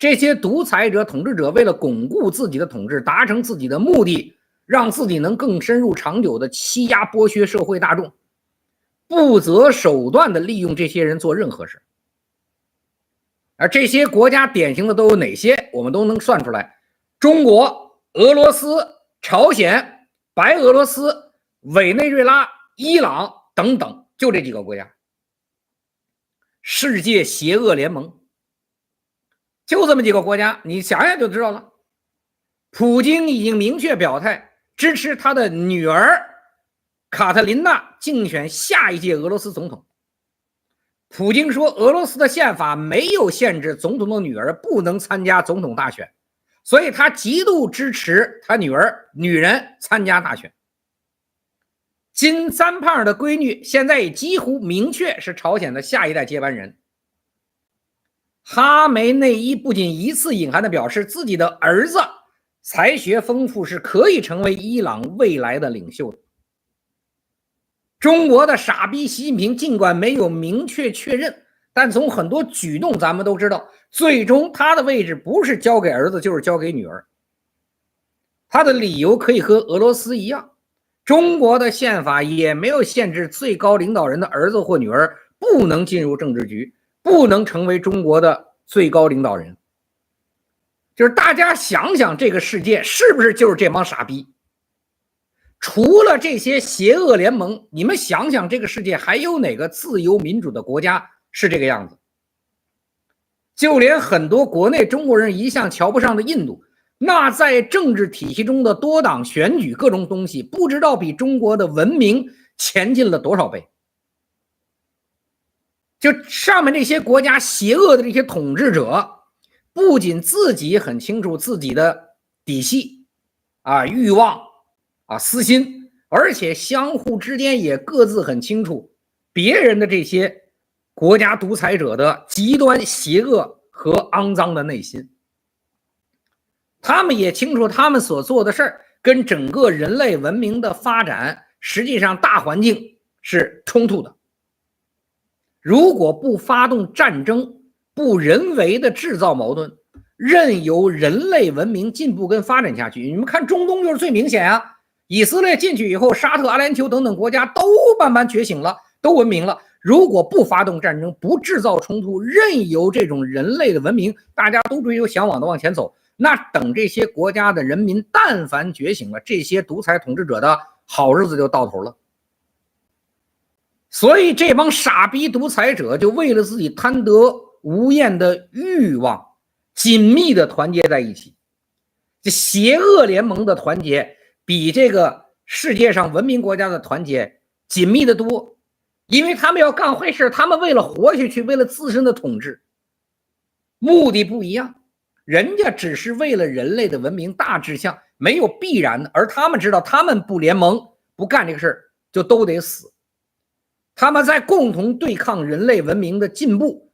这些独裁者、统治者为了巩固自己的统治，达成自己的目的，让自己能更深入长久的欺压剥削社会大众，不择手段的利用这些人做任何事。而这些国家典型的都有哪些？我们都能算出来：中国、俄罗斯、朝鲜、白俄罗斯、委内瑞拉、伊朗等等，就这几个国家。世界邪恶联盟就这么几个国家，你想想就知道了。普京已经明确表态支持他的女儿卡特琳娜竞选下一届俄罗斯总统。普京说，俄罗斯的宪法没有限制总统的女儿不能参加总统大选，所以他极度支持他女人参加大选。金三胖的闺女现在也几乎明确是朝鲜的下一代接班人。哈梅内伊不仅一次隐含地表示自己的儿子才学丰富，是可以成为伊朗未来的领袖的。中国的傻逼习近平尽管没有明确确认，但从很多举动咱们都知道，最终他的位置不是交给儿子就是交给女儿。他的理由可以和俄罗斯一样，中国的宪法也没有限制最高领导人的儿子或女儿不能进入政治局，不能成为中国的最高领导人。就是大家想想，这个世界是不是就是这帮傻逼？除了这些邪恶联盟，你们想想，这个世界还有哪个自由民主的国家是这个样子？就连很多国内中国人一向瞧不上的印度，那在政治体系中的多党选举各种东西，不知道比中国的文明前进了多少倍。就上面这些国家邪恶的这些统治者，不仅自己很清楚自己的底细欲望私心，而且相互之间也各自很清楚别人的这些国家独裁者的极端邪恶和肮脏的内心。他们也清楚他们所做的事儿跟整个人类文明的发展实际上大环境是冲突的。如果不发动战争，不人为的制造矛盾，任由人类文明进步跟发展下去，你们看中东就是最明显啊。以色列进去以后，沙特、阿联酋等等国家都慢慢觉醒了，都文明了。如果不发动战争，不制造冲突，任由这种人类的文明大家都追求向往的往前走，那等这些国家的人民但凡觉醒了，这些独裁统治者的好日子就到头了。所以这帮傻逼独裁者就为了自己贪得无厌的欲望，紧密的团结在一起。这邪恶联盟的团结比这个世界上文明国家的团结紧密的多，因为他们要干坏事，他们为了活下去，为了自身的统治，目的不一样。人家只是为了人类的文明大志向，没有必然的，而他们知道他们不联盟不干这个事就都得死。他们在共同对抗人类文明的进步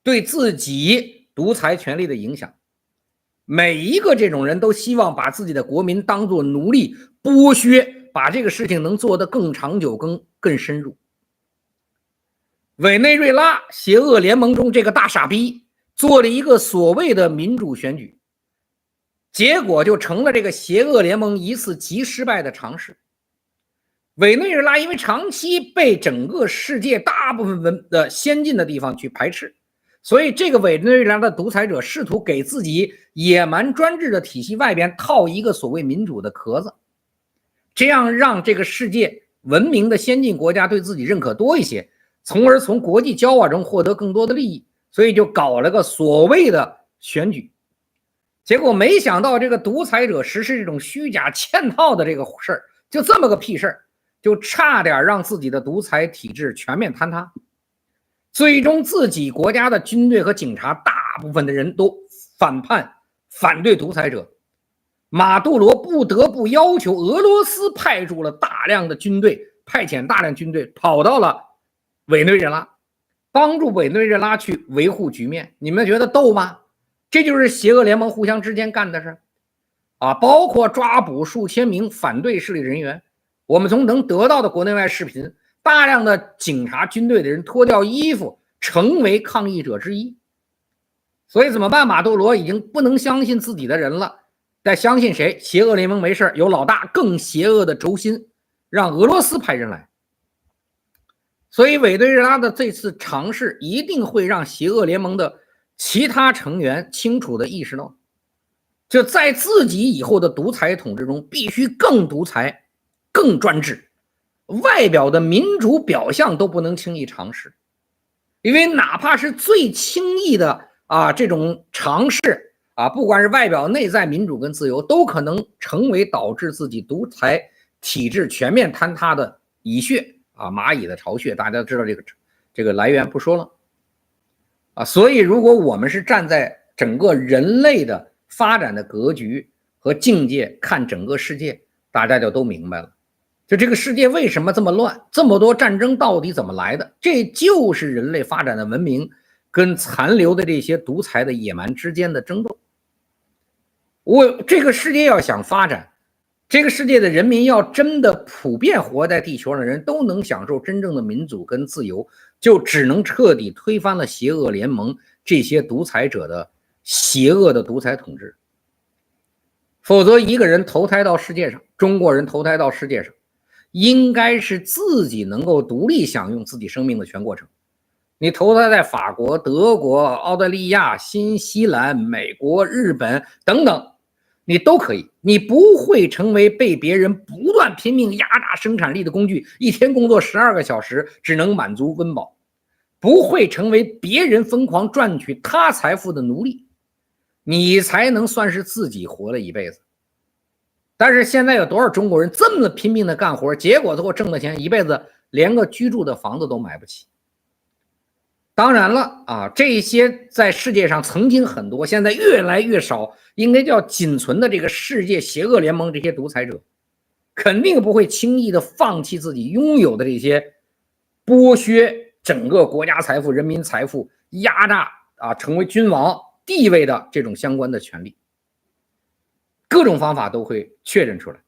对自己独裁权力的影响。每一个这种人都希望把自己的国民当作奴隶剥削，把这个事情能做得更长久更深入。委内瑞拉邪恶联盟中这个大傻逼做了一个所谓的民主选举，结果就成了这个邪恶联盟一次极失败的尝试。委内瑞拉因为长期被整个世界大部分的先进的地方去排斥，所以这个委内瑞拉的独裁者试图给自己野蛮专制的体系外边套一个所谓民主的壳子，这样让这个世界文明的先进国家对自己认可多一些，从而从国际交往中获得更多的利益，所以就搞了个所谓的选举。结果没想到这个独裁者实施这种虚假嵌套的这个事儿，就这么个屁事儿，就差点让自己的独裁体制全面坍塌。最终自己国家的军队和警察大部分的人都反对独裁者，马杜罗不得不要求俄罗斯派出了大量的军队，派遣大量军队跑到了委内瑞拉，帮助委内瑞拉去维护局面。你们觉得逗吗？这就是邪恶联盟互相之间干的事包括抓捕数千名反对势力人员。我们从能得到的国内外视频，大量的警察军队的人脱掉衣服成为抗议者之一。所以怎么办？马杜罗已经不能相信自己的人了，再相信谁？邪恶联盟没事，有老大更邪恶的轴心，让俄罗斯派人来。所以委内瑞拉的这次尝试一定会让邪恶联盟的其他成员清楚地意识到，就在自己以后的独裁统治中，必须更独裁、更专制，外表的民主表象都不能轻易尝试，因为哪怕是最轻易的这种尝试不管是外表内在民主跟自由，都可能成为导致自己独裁体制全面坍塌的蚁穴蚂蚁的巢穴，大家知道这个来源不说了所以如果我们是站在整个人类的发展的格局和境界看整个世界，大家就都明白了，就这个世界为什么这么乱，这么多战争到底怎么来的？这就是人类发展的文明跟残留的这些独裁的野蛮之间的争斗。这个世界要想发展，这个世界的人民要真的普遍活在地球上的人都能享受真正的民主跟自由，就只能彻底推翻了邪恶联盟这些独裁者的邪恶的独裁统治。否则一个人投胎到世界上，中国人投胎到世界上，应该是自己能够独立享用自己生命的全过程。你投胎在法国、德国、澳大利亚、新西兰、美国、日本等等，你都可以，你不会成为被别人不断拼命压榨生产力的工具，一天工作12个小时只能满足温饱，不会成为别人疯狂赚取他财富的奴隶，你才能算是自己活了一辈子。但是现在有多少中国人这么拼命的干活，结果最后挣的钱一辈子连个居住的房子都买不起。当然了这些在世界上曾经很多，现在越来越少，应该叫仅存的这个世界邪恶联盟这些独裁者，肯定不会轻易的放弃自己拥有的这些剥削整个国家财富、人民财富、压榨成为君王地位的这种相关的权利，各种方法都会确认出来。